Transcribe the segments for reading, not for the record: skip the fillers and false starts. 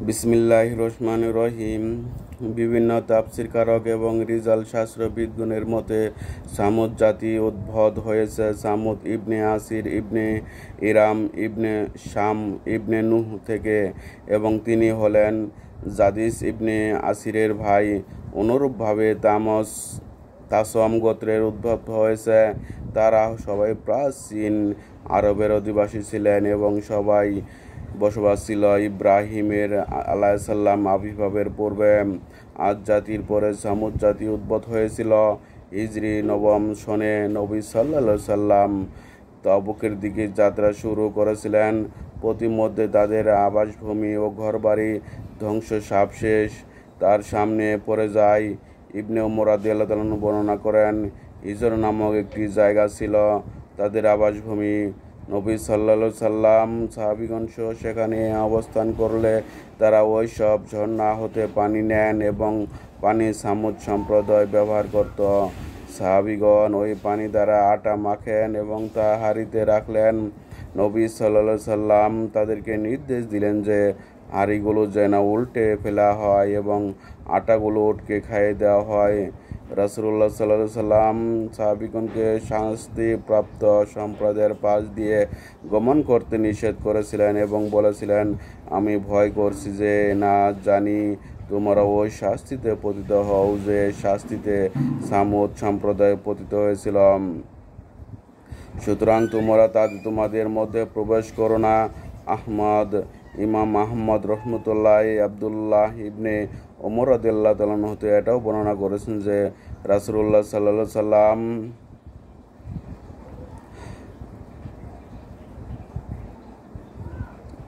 বিসমিল্লাহির রহমানির রহিম। বিভিন্ন তাফসীর কারক এবং রিজাল শাস্ত্রবিদগণের মতে সামুদ জাতি উদ্ভব হয়েছে সামুদ ইবনে আসির ইবনে ইরাম ইবনে শাম ইবনে নূহ থেকে, এবং তিনি হলেন জাদিস ইবনে আসিরের ভাই। অনুরূপভাবে তাসম গোত্রের উদ্ভব হয়েছে। তারা সবাই প্রাচীন আরবের অধিবাসী ছিলেন এবং সবাই বসবাস ছিল ইব্রাহিমের আলাইসাল্লাম আবির্ভাবের পূর্বে। আদ জাতির পরে সামুদ জাতি উদ্ভব হয়েছিল। হিজরি নবম সনে নবী সাল্লাল্লাহু সাল্লাম তাবুকের দিকে যাত্রা শুরু করেছিলেন। প্রতিমধ্যে তাদের আবাসভূমি ও ঘরবাড়ি ধ্বংসসাবশেষ তার সামনে পড়ে যায়। ইবনে উমর রাদিয়াল্লাহু তাআলা বর্ণনা করেন, হিজর নামক একটি জায়গা ছিল তাদের আবাসভূমি। নবী সাল্লাল্লাহু সাল্লাম সাহাবীগণ সেখানে অবস্থান করলে তারা ওই সব ঝর্ণা হতে পানি নেন এবং পানি সামুদ সম্প্রদায় ব্যবহার করত। সাহাবীগণ ওই পানি দ্বারা আটা মাখেন এবং তা হাঁড়িতে রাখলেন। নবী সাল্লাল্লাহু সাল্লাম তাদেরকে নির্দেশ দিলেন যে হাঁড়িগুলো যেন উল্টে ফেলা হয় এবং আটাগুলো উটকে খাইয়ে দেওয়া হয়। রাসূলুল্লাহ সাল্লাল্লাহু সাল্লাম সাহাবীগণকে শাস্তিপ্রাপ্ত সম্প্রদায়ের পাশ দিয়ে গমন করতে নিষেধ করেছিলেন এবং বলেছিলেন, আমি ভয় করছি যে না জানি তোমরা ওই শাস্তিতে পতিত হও যে শাস্তিতে সামুদ সম্প্রদায় পতিত হয়েছিল। সুতরাং তোমরা তোমাদের মধ্যে প্রবেশ করো না। ইমাম আহমদ রহমতুল্লাহ আবদুল্লাহ ইবনে ওমর রাদিয়াল্লাহু তাআলা হতে এটাও বর্ণনা করেছেন যে রাসূলুল্লাহ সাল্লাল্লাহু সাল্লাম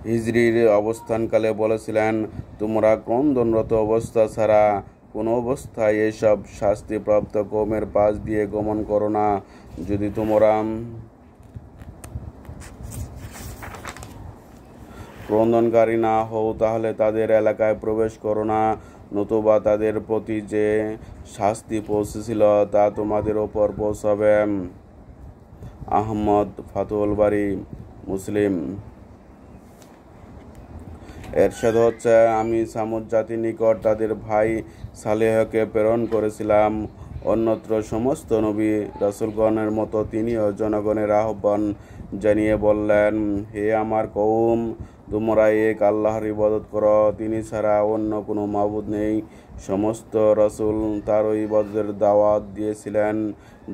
হিজরির অবস্থানকালে বলেছিলেন, তোমরা ক্রন্দনরত অবস্থা ছাড়া কোনো অবস্থায় এসব শাস্তিপ্রাপ্ত কওমের পাশ দিয়ে গমন করো না। যদি তোমরা ক্রন্দনকারী না হও তাহলে তাদের এলাকায় প্রবেশ করো না, নতুবা তাদের প্রতি যে শাস্তি পৌঁছেছিল তা তোমাদের ওপর পৌঁছাবে। আহমদ ফাতুল বারী মুসলিম। এরশাদ হচ্ছে, আমি সামুদ জাতির নিকট তাদের ভাই সালেহকে প্রেরণ করেছিলাম। অন্যত্র সমস্ত নবী রাসূলগণের মতো তিনিও জনগণের আহ্বান জানিয়ে বললেন, হে আমার কওম, তোমরা এক আল্লাহর ইবাদত করো, তিনি ছাড়া অন্য কোনো মাবুদ নেই। সমস্ত রাসূল তার ইবাদতের দাওয়াত দিয়েছিলেন,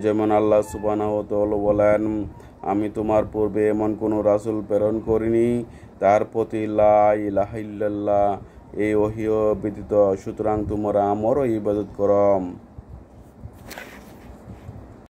যেমন আল্লাহ সুবহানাহু ওয়া তাআলা বলেন, আমি তোমার পূর্বে এমন কোনো রাসূল প্রেরণ করিনি তার প্রতি লা ইলাহা ইল্লাল্লাহ এই ওহী ব্যতীত, সুতরাং তোমরা আমারও ইবাদত করো।